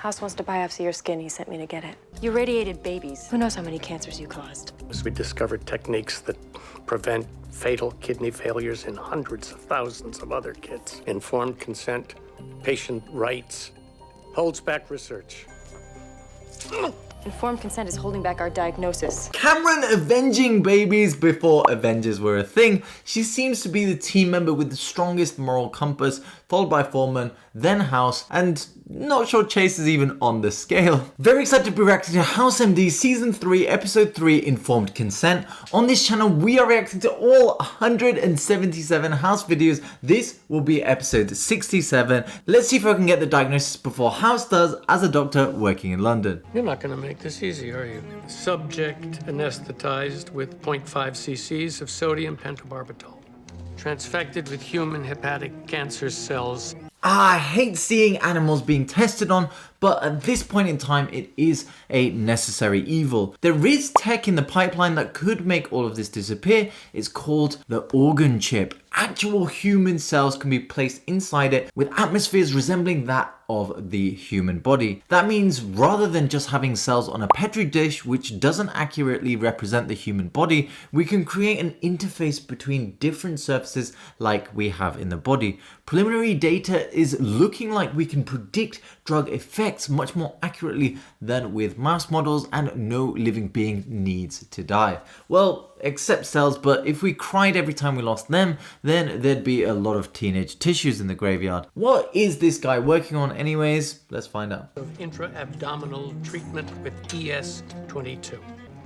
House wants to biopsy your skin. He sent me to get it. You radiated babies. Who knows how many cancers you caused? As we discovered techniques that prevent fatal kidney failures in hundreds of thousands of other kids. Informed consent, patient rights, holds back research. Informed consent is holding back our diagnosis. Cameron avenging babies before Avengers were a thing. She seems to be the team member with the strongest moral compass, followed by Foreman, then House, and not sure Chase is even on the scale. Very excited to be reacting to House MD Season 3, Episode 3, Informed Consent. On this channel, we are reacting to all 177 House videos. This will be episode 67. Let's see if I can get the diagnosis before House does as a doctor working in London. You're not going to make this easy, are you? Subject anesthetized with 0.5 cc's of sodium pentobarbital. Transfected with human hepatic cancer cells. I hate seeing animals being tested on, but at this point in time, it is a necessary evil. There is tech in the pipeline that could make all of this disappear. It's called the organ chip. Actual human cells can be placed inside it with atmospheres resembling that of the human body. That means rather than just having cells on a petri dish which doesn't accurately represent the human body, we can create an interface between different surfaces like we have in the body. Preliminary data is looking like we can predict drug effects much more accurately than with mouse models, and no living being needs to die. Well, except cells, but if we cried every time we lost them, then there'd be a lot of teenage tissues in the graveyard. What is this guy working on anyways? Let's find out. Of intra-abdominal treatment with ES22.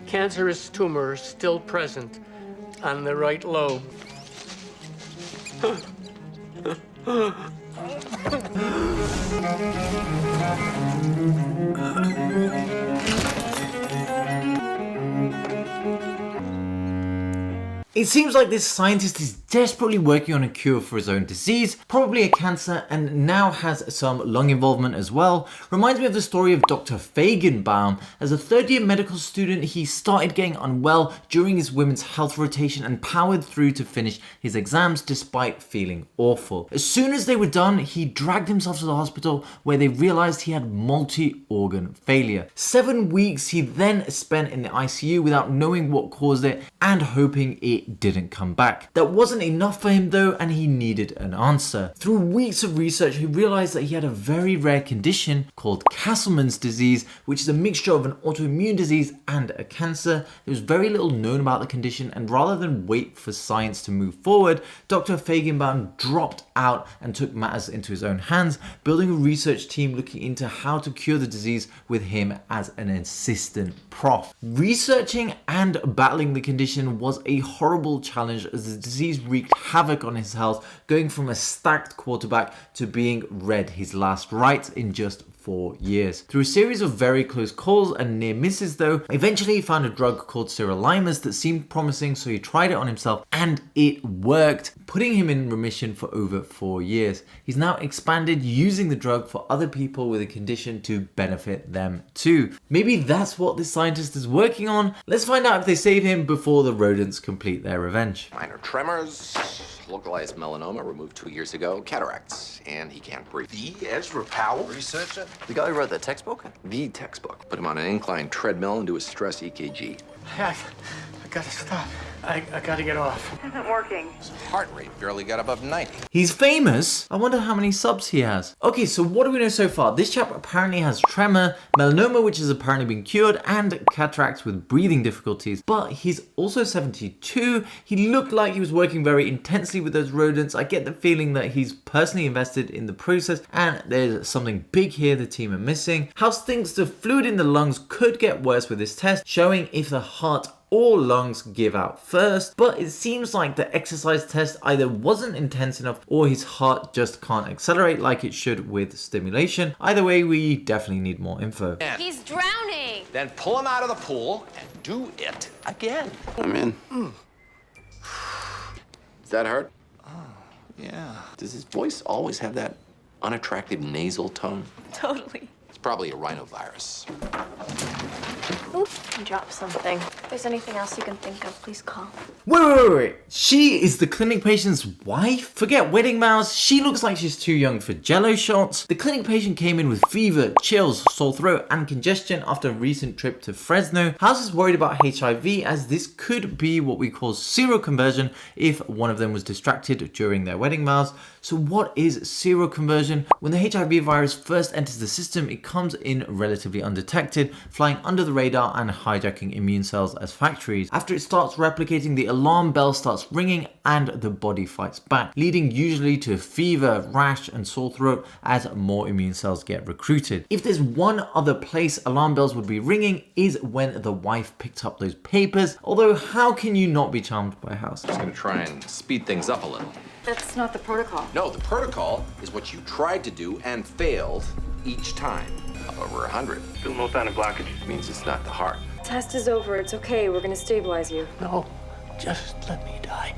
Cancerous tumor still present on the right lobe. It seems like this scientist is desperately working on a cure for his own disease, probably a cancer, and now has some lung involvement as well. Reminds me of the story of Dr. Fajgenbaum. As a third-year medical student, he started getting unwell during his women's health rotation and powered through to finish his exams despite feeling awful. As soon as they were done, he dragged himself to the hospital where they realized he had multi-organ failure. 7 weeks he then spent in the ICU without knowing what caused it and hoping it didn't come back. That wasn't enough for him though, and he needed an answer. Through weeks of research, he realized that he had a very rare condition called Castleman's disease, which is a mixture of an autoimmune disease and a cancer. There was very little known about the condition, and rather than wait for science to move forward, Dr. Fajgenbaum dropped out and took matters into his own hands, building a research team looking into how to cure the disease with him as an assistant prof. Researching and battling the condition was a horrible challenge as the disease wreaked havoc on his health, going from a stacked quarterback to being read his last rites in just 4 years. Through a series of very close calls and near misses though, eventually he found a drug called sirolimus that seemed promising, so he tried it on himself and it worked, putting him in remission for over 4 years. He's now expanded using the drug for other people with a condition to benefit them too. Maybe that's what this scientist is working on. Let's find out if they save him before the rodents complete their revenge. Minor tremors, localized melanoma removed 2 years ago, cataracts, and he can't breathe. The Ezra Powell researcher? The guy who wrote the textbook? The textbook. Put him on an incline treadmill and do a stress EKG. I gotta stop. I gotta get off. Isn't working. His heart rate barely got above 90. He's famous. I wonder how many subs he has. Okay, so what do we know so far? This chap apparently has tremor, melanoma, which has apparently been cured, and cataracts with breathing difficulties. But he's also 72. He looked like he was working very intensely with those rodents. I get the feeling that he's personally invested in the process, and there's something big here the team are missing. House thinks the fluid in the lungs could get worse with this test, showing if the heart or lungs give out first, but it seems like the exercise test either wasn't intense enough or his heart just can't accelerate like it should with stimulation. Either way, we definitely need more info. He's drowning. Then pull him out of the pool and do it again. I'm in. Does that hurt? Yeah. Does his voice always have that unattractive nasal tone? Totally. It's probably a rhinovirus. You dropped something. If there's anything else you can think of, please call. Wait. She is the clinic patient's wife? Forget wedding vows, she looks like she's too young for jello shots. The clinic patient came in with fever, chills, sore throat and congestion after a recent trip to Fresno. House is worried about HIV as this could be what we call seroconversion if one of them was distracted during their wedding vows. So what is seroconversion? When the HIV virus first enters the system, it comes in relatively undetected, flying under the radar and hijacking immune cells as factories. After it starts replicating, the alarm bell starts ringing and the body fights back, leading usually to fever, rash and sore throat as more immune cells get recruited. If there's one other place alarm bells would be ringing is when the wife picked up those papers, although how can you not be charmed by House? I'm gonna try and speed things up a little. That's not the protocol. No, the protocol is what you tried to do and failed each time. Up over 100. Still no sign of blockages. Means it's not the heart. Test is over. It's okay. We're gonna stabilize you. No, just let me die.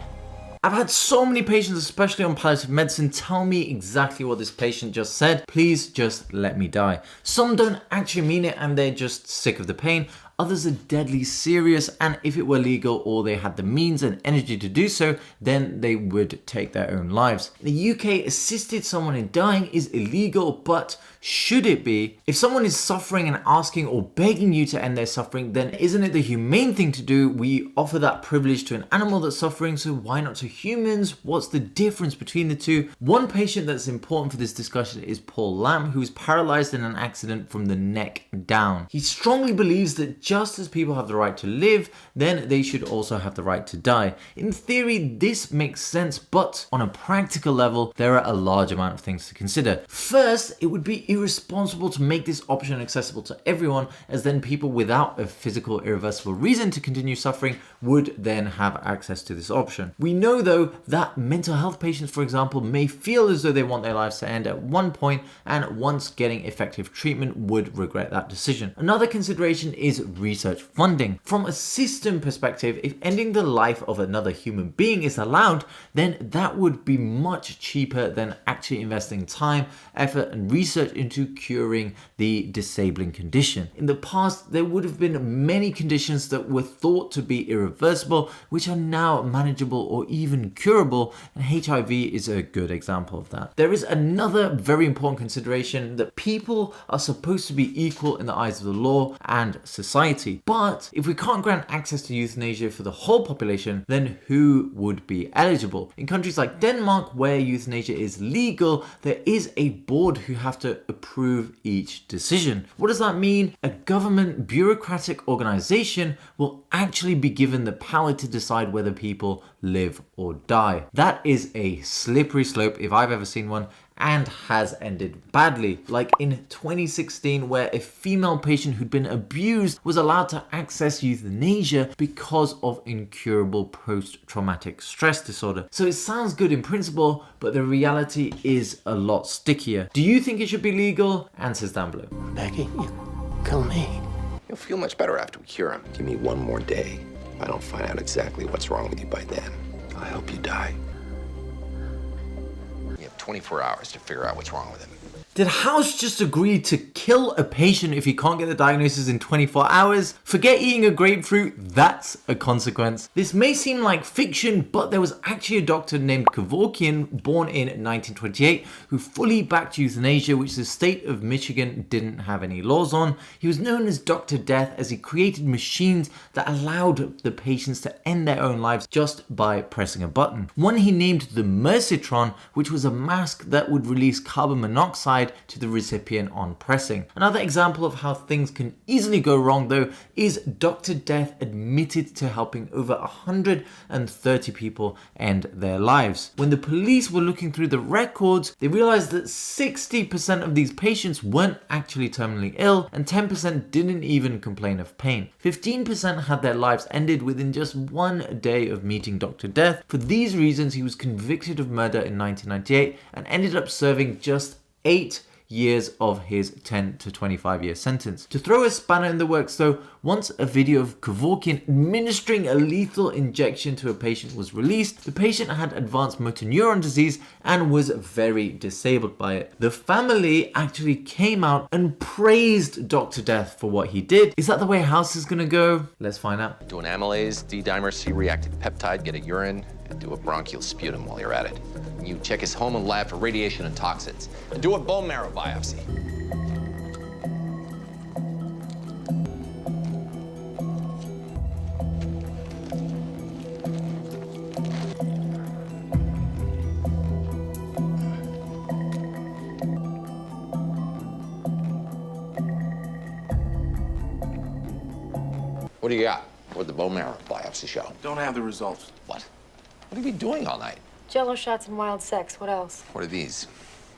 I've had so many patients, especially on palliative medicine, tell me exactly what this patient just said. Please just let me die. Some don't actually mean it and they're just sick of the pain. Others are deadly serious, and if it were legal or they had the means and energy to do so, then they would take their own lives. In the UK, assisted someone in dying is illegal, but should it be? If someone is suffering and asking or begging you to end their suffering, then isn't it the humane thing to do? We offer that privilege to an animal that's suffering, so why not to humans? What's the difference between the two? One patient that's important for this discussion is Paul Lamb, who was paralyzed in an accident from the neck down. He strongly believes that just as people have the right to live, then they should also have the right to die. In theory, this makes sense, but on a practical level, there are a large amount of things to consider. First, it would be irresponsible to make this option accessible to everyone, as then people without a physical irreversible reason to continue suffering would then have access to this option. We know though that mental health patients, for example, may feel as though they want their lives to end at one point, and once getting effective treatment would regret that decision. Another consideration is research funding. From a system perspective, if ending the life of another human being is allowed, then that would be much cheaper than actually investing time, effort and research into curing the disabling condition. In the past, there would have been many conditions that were thought to be irreversible, which are now manageable or even curable, and HIV is a good example of that. There is another very important consideration that people are supposed to be equal in the eyes of the law and society. But if we can't grant access to euthanasia for the whole population, then who would be eligible? In countries like Denmark, where euthanasia is legal, there is a board who have to approve each decision. What does that mean? A government bureaucratic organization will actually be given the power to decide whether people live or die. That is a slippery slope if I've ever seen one, and has ended badly, like in 2016 where a female patient who'd been abused was allowed to access euthanasia because of incurable post-traumatic stress disorder. So it sounds good in principle, but the reality is a lot stickier. Do you think it should be legal? Answers down below. Becky, you kill me. You'll feel much better after we cure him. Give me one more day. If I don't find out exactly what's wrong with you by then, I'll help you die. You have 24 hours to figure out what's wrong with him. Did House just agree to kill a patient if he can't get the diagnosis in 24 hours? Forget eating a grapefruit, that's a consequence. This may seem like fiction, but there was actually a doctor named Kevorkian, born in 1928, who fully backed euthanasia, which the state of Michigan didn't have any laws on. He was known as Dr. Death as he created machines that allowed the patients to end their own lives just by pressing a button. One he named the Mercitron, which was a mask that would release carbon monoxide to the recipient on pressing. Another example of how things can easily go wrong though is Dr. Death admitted to helping over 130 people end their lives. When the police were looking through the records, they realized that 60% of these patients weren't actually terminally ill and 10% didn't even complain of pain. 15% had their lives ended within just one day of meeting Dr. Death. For these reasons, he was convicted of murder in 1998 and ended up serving just 8 years of his 10 to 25 year sentence. To throw a spanner in the works though, once a video of Kevorkian administering a lethal injection to a patient was released, the patient had advanced motor neuron disease and was very disabled by it. The family actually came out and praised Dr. Death for what he did. Is that the way House is gonna go? Let's find out. Do an amylase, D-dimer, C-reactive peptide, get a urine, and do a bronchial sputum while you're at it. You check his home and lab for radiation and toxins. And do a bone marrow biopsy. What do you got? What'd the bone marrow biopsy show? Don't have the results. What? What have you been doing all night? Jello shots and wild sex. What else? What are these?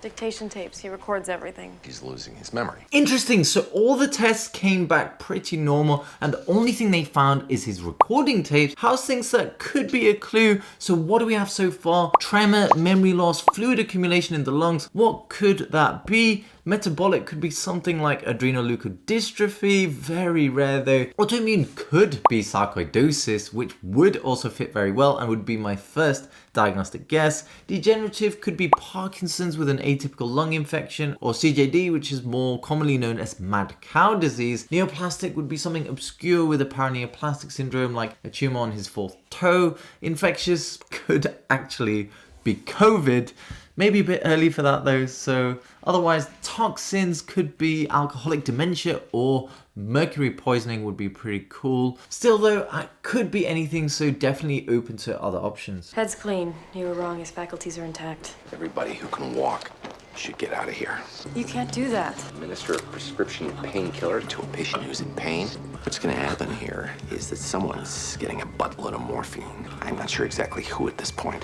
Dictation tapes. He records everything. He's losing his memory. Interesting, so all the tests came back pretty normal and the only thing they found is his recording tapes. House thinks that could be a clue. So what do we have so far? Tremor, memory loss, fluid accumulation in the lungs. What could that be? Metabolic could be something like adrenoleukodystrophy, very rare though. Autoimmune could be sarcoidosis, which would also fit very well and would be my first diagnostic guess. Degenerative could be Parkinson's with an atypical lung infection, or CJD, which is more commonly known as mad cow disease. Neoplastic would be something obscure with a paraneoplastic syndrome like a tumor on his fourth toe. Infectious could actually be COVID. Maybe a bit early for that though, so otherwise toxins could be alcoholic dementia or mercury poisoning would be pretty cool. Still though, it could be anything, so definitely open to other options. Head's clean. You were wrong. His faculties are intact. Everybody who can walk should get out of here. You can't do that. Administer a prescription painkiller to a patient who's in pain. What's gonna happen here is that someone's getting a buttload of morphine. I'm not sure exactly who at this point.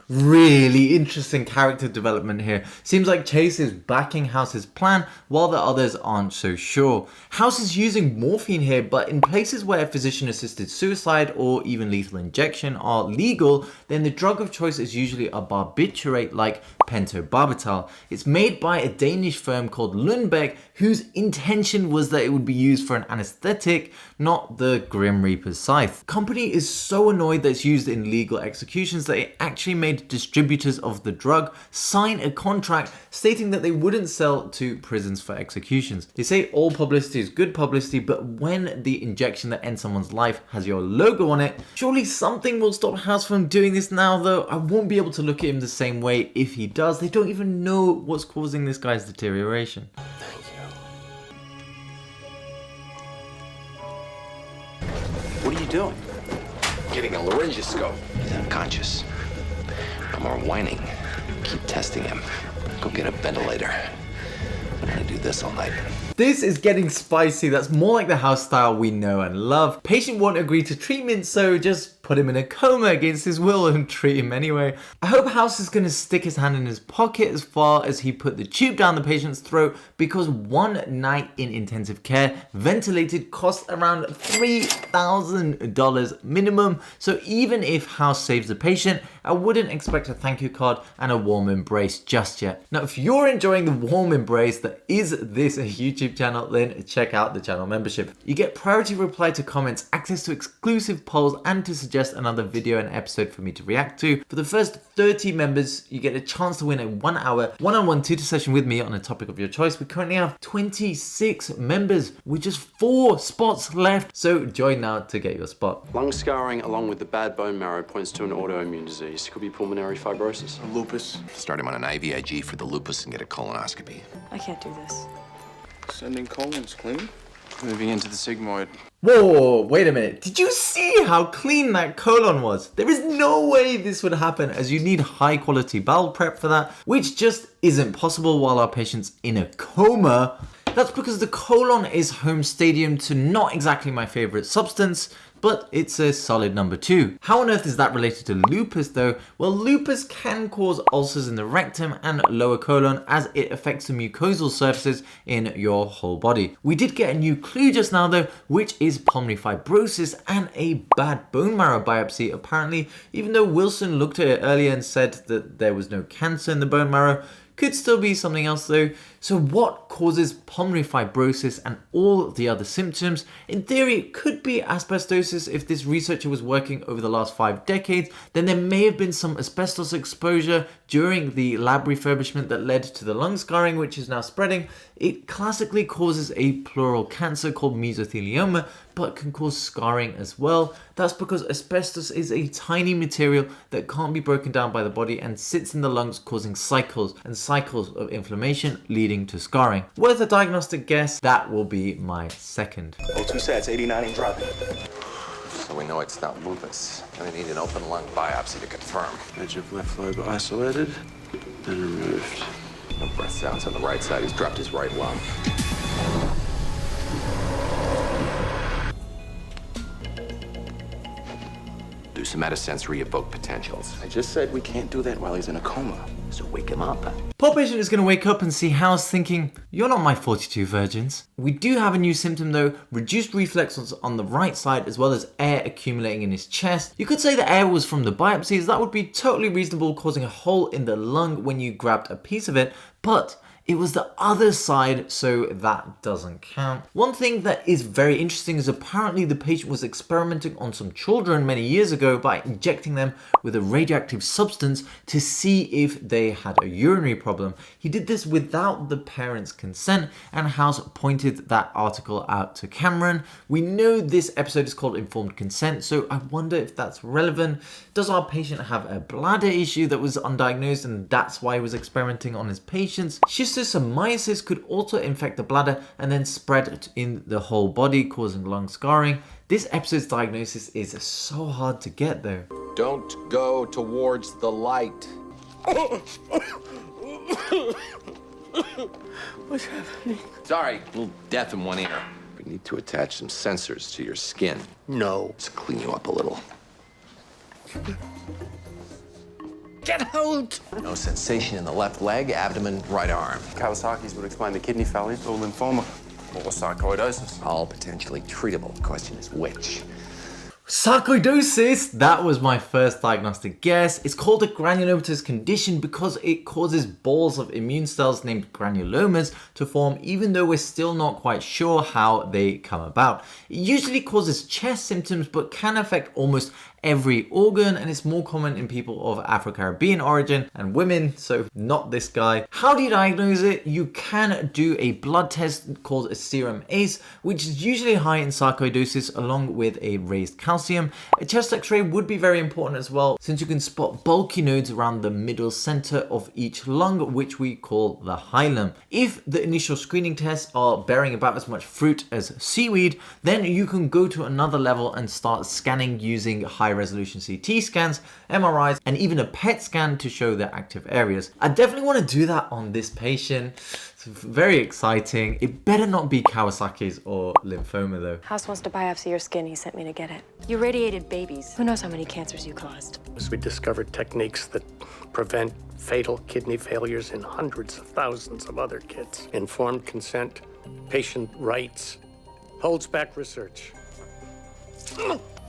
Really interesting character development here. Seems like Chase is backing House's plan while the others aren't so sure. House is using morphine here, but in places where physician-assisted suicide or even lethal injection are legal, then the drug of choice is usually a barbiturate like pentobarbital. It's made by a Danish firm called Nuremberg, whose intention was that it would be used for an anesthetic, not the Grim Reaper's scythe. The company is so annoyed that it's used in legal executions that it actually made distributors of the drug sign a contract stating that they wouldn't sell to prisons for executions. They say all publicity is good publicity, but when the injection that ends someone's life has your logo on it, surely something will stop House from doing this now though. I won't be able to look at him the same way if he does. They don't even know what's causing this guy's deterioration. What are you doing? Getting a laryngoscope. He's unconscious. No more whining. Keep testing him. Go get a ventilator. I'm gonna do this all night. This is getting spicy. That's more like the House style we know and love. Patient won't agree to treatment, so just put him in a coma against his will and treat him anyway. I hope House is going to stick his hand in his pocket as far as he put the tube down the patient's throat, because one night in intensive care, ventilated, costs around $3,000 minimum. So even if House saves the patient, I wouldn't expect a thank you card and a warm embrace just yet. Now, if you're enjoying the warm embrace that is this YouTube channel, then check out the channel membership. You get priority reply to comments, access to exclusive polls, and to suggest another video and episode for me to react to. For the first 30 members, you get a chance to win a 1 hour one-on-one tutor session with me on a topic of your choice. We currently have 26 members with just 4 spots left, so join now to get your spot. Lung scarring along with the bad bone marrow points to an autoimmune disease. Could be pulmonary fibrosis. Lupus. Start him on an IVIG for the lupus and get a colonoscopy. I can't do this. Sending colons clean. Moving into the sigmoid. Whoa, wait a minute. Did you see how clean that colon was? There is no way this would happen, as you need high quality bowel prep for that, which just isn't possible while our patient's in a coma. That's because the colon is home stadium to not exactly my favorite substance, but it's a solid number 2. How on earth is that related to lupus though? Well, lupus can cause ulcers in the rectum and lower colon as it affects the mucosal surfaces in your whole body. We did get a new clue just now though, which is pulmonary fibrosis and a bad bone marrow biopsy apparently, even though Wilson looked at it earlier and said that there was no cancer in the bone marrow. Could still be something else though. So what causes pulmonary fibrosis and all the other symptoms? In theory, it could be asbestosis. If this researcher was working over the last 5 decades, then there may have been some asbestos exposure during the lab refurbishment that led to the lung scarring, which is now spreading. It classically causes a pleural cancer called mesothelioma, but can cause scarring as well. That's because asbestos is a tiny material that can't be broken down by the body and sits in the lungs, causing cycles and cycles of inflammation leading to scarring. Worth a diagnostic guess, that will be my second. Oh, 2 sets, 89 ain't dropping. So we know it's not lupus. Gonna need an open lung biopsy to confirm. Edge of left lobe isolated and removed. No breath sounds on the right side. He's dropped his right lung. Do somatosensory evoke potentials. I just said we can't do that while he's in a coma. So wake him up. Poor patient is going to wake up and see House thinking, you're not my 42 virgins. We do have a new symptom though, reduced reflexes on the right side as well as air accumulating in his chest. You could say the air was from the biopsies. That would be totally reasonable, causing a hole in the lung when you grabbed a piece of it, but it was the other side, so that doesn't count. One thing that is very interesting is apparently the patient was experimenting on some children many years ago by injecting them with a radioactive substance to see if they had a urinary problem. He did this without the parents' consent, and House pointed that article out to Cameron. We know this episode is called Informed Consent, so I wonder if that's relevant. Does our patient have a bladder issue that was undiagnosed and that's why he was experimenting on his patients? Schistosomiasis could also infect the bladder and then spread in the whole body, causing lung scarring. This episode's diagnosis is so hard to get though. Don't go towards the light. What's happening? Sorry, a little deaf in one ear. We need to attach some sensors to your skin. No. Let's clean you up a little. Get hold! No sensation in the left leg, abdomen, right arm. Kawasaki's would explain the kidney failure or lymphoma or sarcoidosis. All potentially treatable. The question is which? Sarcoidosis, that was my first diagnostic guess. It's called a granulomatous condition because it causes balls of immune cells named granulomas to form, even though we're still not quite sure how they come about. It usually causes chest symptoms but can affect almost every organ, and it's more common in people of Afro-Caribbean origin and women, so not this guy. How do you diagnose it? You can do a blood test called a serum ACE, which is usually high in sarcoidosis along with a raised calcium. A chest x-ray would be very important as well, since you can spot bulky nodes around the middle center of each lung, which we call the hilum. If the initial screening tests are bearing about as much fruit as seaweed, then you can go to another level and start scanning using high-resolution CT scans, MRIs, and even a PET scan to show the active areas. I definitely want to do that on this patient. It's very exciting. It better not be Kawasaki's or lymphoma though. House wants to biopsy your skin. He sent me to get it. You radiated babies. Who knows how many cancers you caused? As we discovered techniques that prevent fatal kidney failures in hundreds of thousands of other kids. Informed consent, patient rights, holds back research.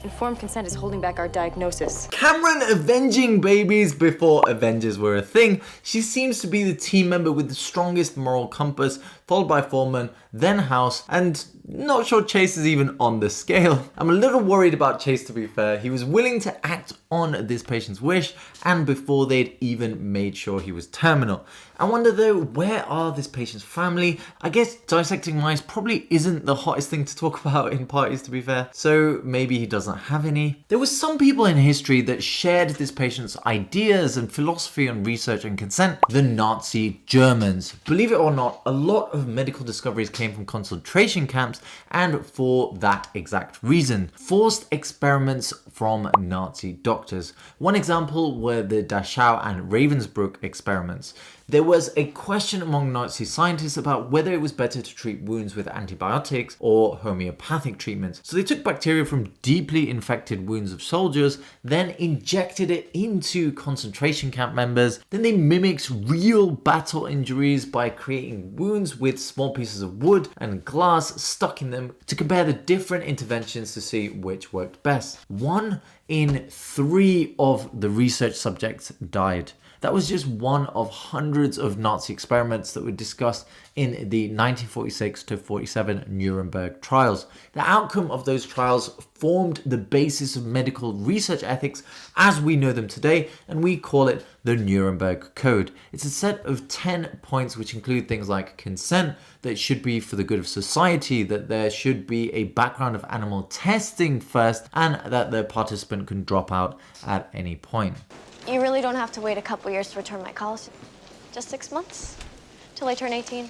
Informed consent is holding back our diagnosis. Cameron avenging babies before Avengers were a thing. She seems to be the team member with the strongest moral compass, followed by Foreman, then House, and not sure Chase is even on the scale. I'm a little worried about Chase, to be fair. He was willing to act on this patient's wish, and before they'd even made sure he was terminal. I wonder though, where are this patient's family? I guess dissecting mice probably isn't the hottest thing to talk about in parties, to be fair, so maybe he doesn't have any. There were some people in history that shared this patient's ideas and philosophy on research and consent. The Nazi Germans. Believe it or not, a lot of medical discoveries came from concentration camps, camps, and for that exact reason. Forced experiments from Nazi doctors. One example were the Dachau and Ravensbrück experiments. There was a question among Nazi scientists about whether it was better to treat wounds with antibiotics or homeopathic treatments. So they took bacteria from deeply infected wounds of soldiers, then injected it into concentration camp members. Then they mimicked real battle injuries by creating wounds with small pieces of wood and glass stuck in them to compare the different interventions to see which worked best. 1 in 3 of the research subjects died. That was just one of hundreds of Nazi experiments that were discussed in the 1946 to 47 Nuremberg trials. The outcome of those trials formed the basis of medical research ethics as we know them today, and we call it the Nuremberg Code. It's a set of 10 points which include things like consent, that it should be for the good of society, that there should be a background of animal testing first, and that the participant can drop out at any point. You really don't have to wait a couple years to return my calls. Just 6 months till I turn 18.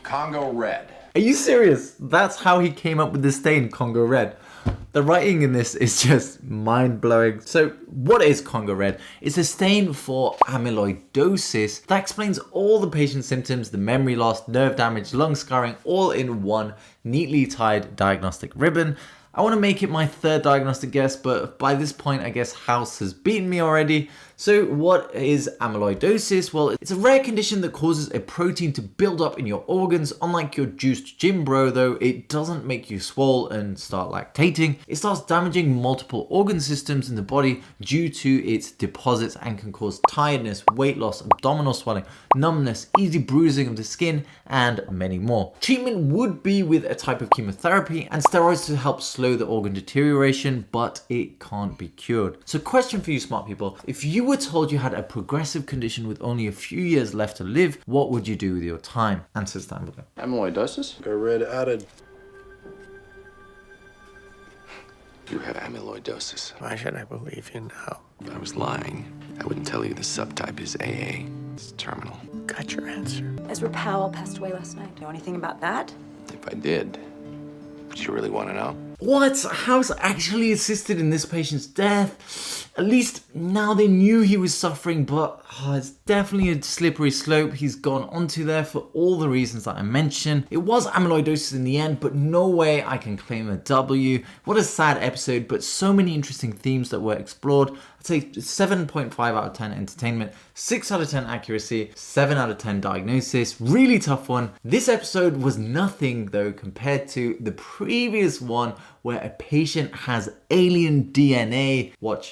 Congo Red. Are you serious? That's how he came up with the stain Congo Red. The writing in this is just mind-blowing. So what is Congo Red? It's a stain for amyloidosis that explains all the patient's symptoms, the memory loss, nerve damage, lung scarring, all in one neatly tied diagnostic ribbon. I want to make it my third diagnostic guess, but by this point I guess House has beaten me already. So what is amyloidosis? Well, it's a rare condition that causes a protein to build up in your organs. Unlike your juiced gym bro though, it doesn't make you swole and start lactating. It starts damaging multiple organ systems in the body due to its deposits and can cause tiredness, weight loss, abdominal swelling, numbness, easy bruising of the skin, and many more. Treatment would be with a type of chemotherapy and steroids to help slow the organ deterioration, but it can't be cured. So question for you smart people, if you were told you had a progressive condition with only a few years left to live, what would you do with your time? Answers down below. Amyloidosis? Go red added. You have amyloidosis. Why should I believe you now? If I was lying, I wouldn't tell you the subtype is AA. It's terminal. Got your answer. Ezra Powell passed away last night. Know anything about that? If I did, would you really want to know? What? House actually assisted in this patient's death? At least now they knew he was suffering, but it's definitely a slippery slope he's gone onto there for all the reasons that I mentioned. It was amyloidosis in the end, but no way I can claim a W. What a sad episode, but so many interesting themes that were explored. I'd say 7.5 out of 10 entertainment, 6 out of 10 accuracy, 7 out of 10 diagnosis. Really tough one. This episode was nothing though compared to the previous one where a patient has alien DNA. Watch